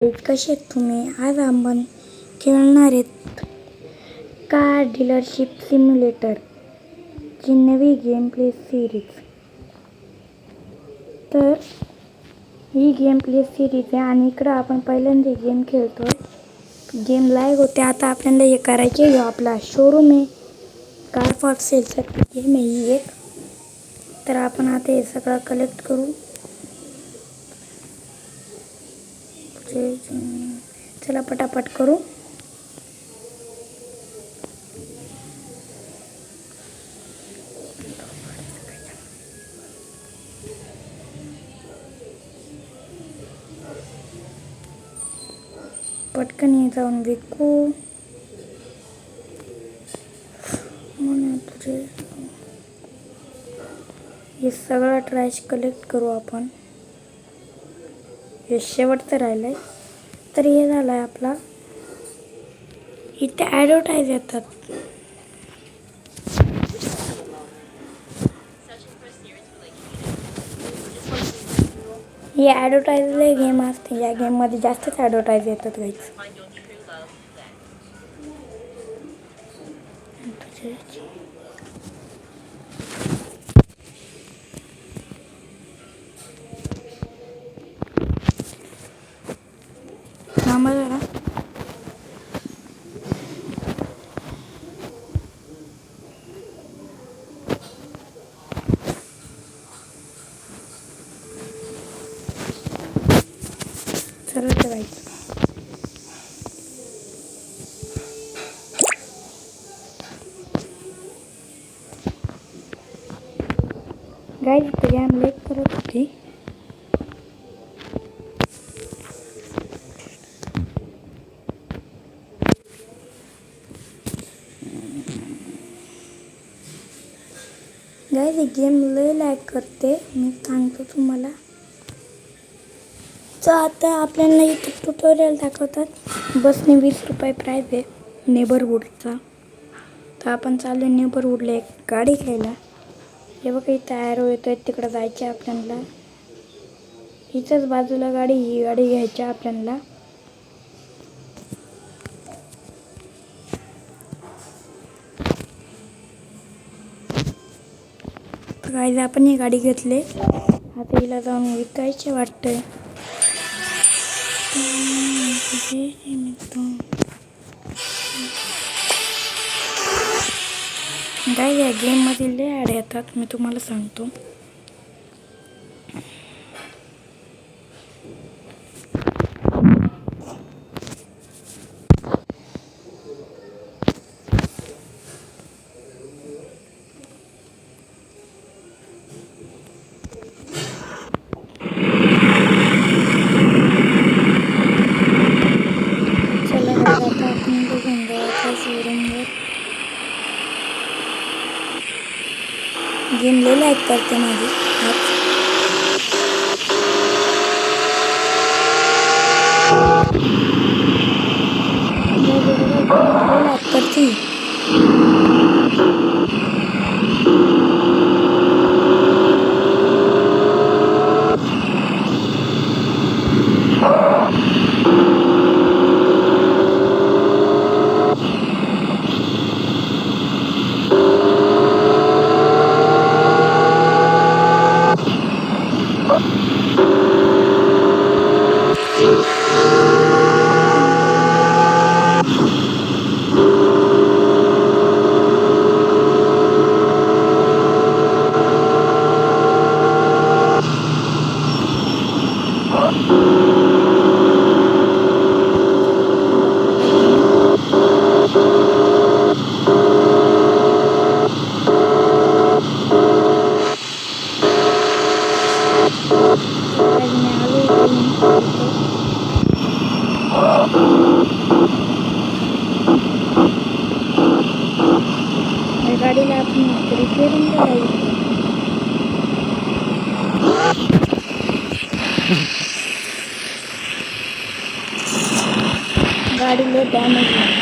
कसे आहेत तुम्ही? आज आपण खेळणार आहेत कार डीलरशिप सिम्युलेटर ची नवी गेम प्ले सिरीज. तर ही गेम प्ले सिरीज आहे आणि इकडं आपण पहिल्यांदा गेम खेळतो. गेम लाईव्ह होते. आता आपल्याला हे करायचे आहे. आपला शोरूम आहे, कार फॉर सेलसाठी गेम आहे ही एक. तर आपण आता हे सगळं कलेक्ट करू. चला पटापट करू. पटकन ये जाऊन विकू म्हणून तुझे हे सगळं ट्रॅश कलेक्ट करू आपण. हे शेवटचं राहिलंय. तर हे झालंय आपला. इथे ॲडव्हर्टाईज येतात. ही ॲडव्हर्टाईज गेम असते. या गेममध्ये जास्तच ॲडव्हर्टाईज येतात गाईज. थांबा जरा. चला ठेवायचं. गाईज इथे गेम लेट करत होती. गाईज ही गेम लय लॅग करते, मी सांगतो तुम्हाला. तर आता आपल्याला इथे ट्युटोरियल दाखवतात. बसने 20 रुपये प्राईज आहे नेबरहूडचा. तर आपण चालू नेबरहूडला एक गाडी घ्यायला. हे बघा इथं ॲरो येतोय, तिकडं जायचं आपल्याला. हिच्याच बाजूला गाडी, ही गाडी घ्यायची आपल्याला. गाईज आपण ही गाडी घेतली. आता हिला जाऊन विकायचे वाटतंय. गाईज या गेममध्ये लय ॲड येतात, मी तुम्हाला सांगतो. गेम लय लाईक करते माझी. लाईक करते. गाडीला आपण रिपेअरिंग करायची. गाडीला डॅमेज आहे.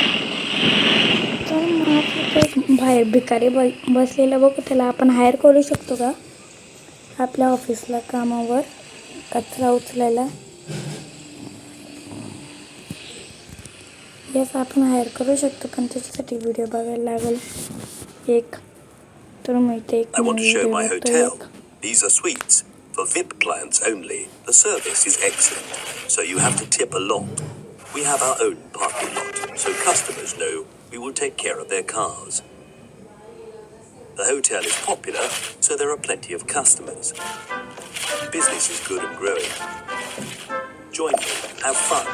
तर मग बाहेर भिकारी बसलेला बघू, त्याला आपण हायर करू शकतो का आपल्या ऑफिसला कामावर कचरा उचलायला. यास आपण हायर करू शकतो, पण त्याच्यासाठी व्हिडिओ बघायला लागेल एक. तर मी इथे एक I want to show video my बघतो hotel. एक. These are suites for VIP clients only. The service is excellent, so you have to tip a lot. We have our own parking lot, so customers know we will take care of their cars. The hotel is popular, so there are plenty of customers. Business is good and growing. Join me, have fun.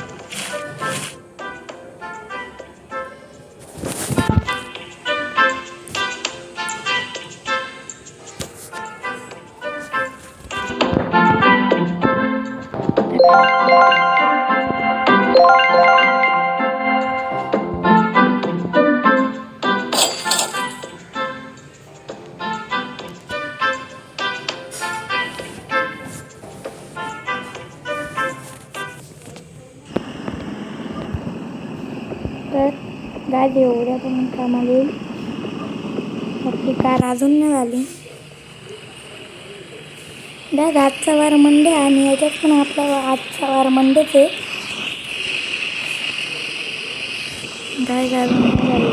तर गाय एवढ्यापर्यंत कामाला येईल. आपली car अजून नाही झाली. Bag आजचा वार Monday आणि याच्यात पण आपला आजचा वार मंडेच आहे. गाय अजून नाही झाली.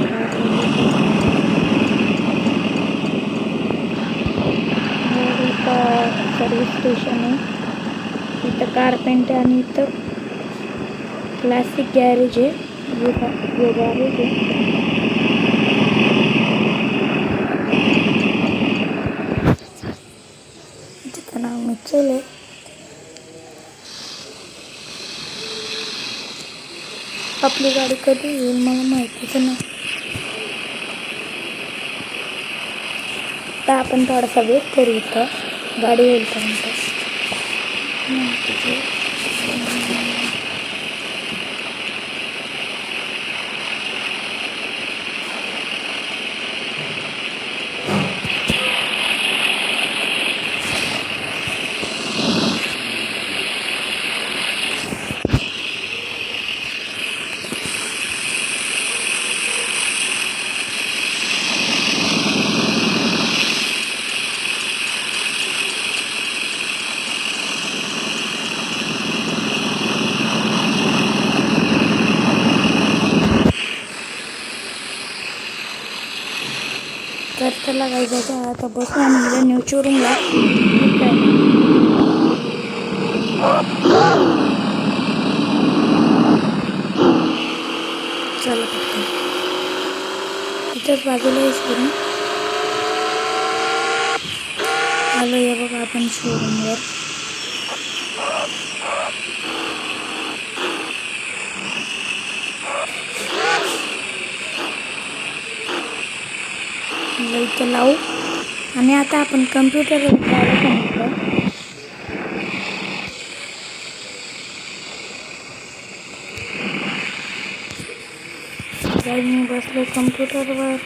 इथं सर्विस स्टेशन आहे. इथं कारपेंट आहे आणि इथं क्लासिक गॅरेज आहे. हे गॅरेज आहे. त्याचं नाव मिचल आहे. आपली गाडी कधी येईल मला माहितीच नाही. तर आपण थोडासा वेट करू इथं गाडी येईपर्यंत. तर त्याला काही जायचं आता बसू आणि न्यू शोरूमला. चला इथंच बाजूला शोरूम आलो आहे बघा आपण शोरूमवर. इथं लावू आणि आता आपण कम्प्युटरवर जायला सांगितलं. मी बसलो कम्प्युटरवर.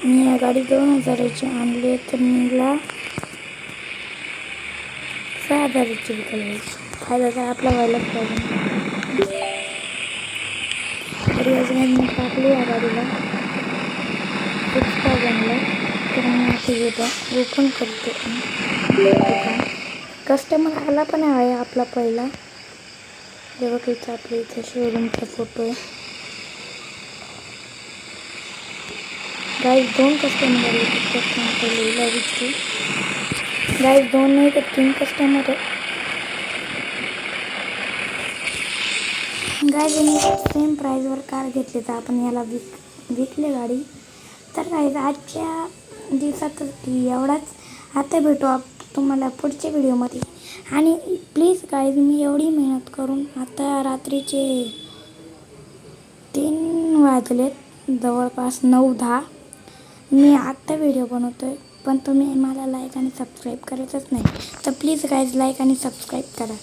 मी या गाडी 2000ची आणली तर मला 6000ची विकली. फायदा तर आपला व्हायलाच पाहिजे. तरी अजून मी टाकली या गाडीला 6000ला. तर मी आता येतं ओपन करते. कस्टमर आला पण आहे आपला पहिला. जेव्हा काही आपल्या इथं शोरूमचा फोटो आहे. गाईज 2 कस्टमर आले. फक्त लिहिला विचारू. गाईज 2 नाही तर 3 कस्टमर आहे. गाईज मी सेम प्राईजवर कार घेतली तर आपण याला विकले गाडी. तर गाईज आजच्या दिवसात एवढाच. आता भेटू तुम्हाला पुढच्या व्हिडिओमध्ये. आणि प्लीज गाईज मी एवढी मेहनत करून आता रात्रीचे 3 वाजलेत जवळपास 9-10. मी आत्ता व्हिडिओ बनवतो आहे पण तुम्ही मला लाईक आणि सबस्क्राईब करायचंच नाही. तर प्लीज गाईज लाईक आणि सबस्क्राईब करा.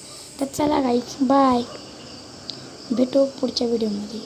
तर चला गाईज बाय. भेटू पुढच्या व्हिडिओमध्ये.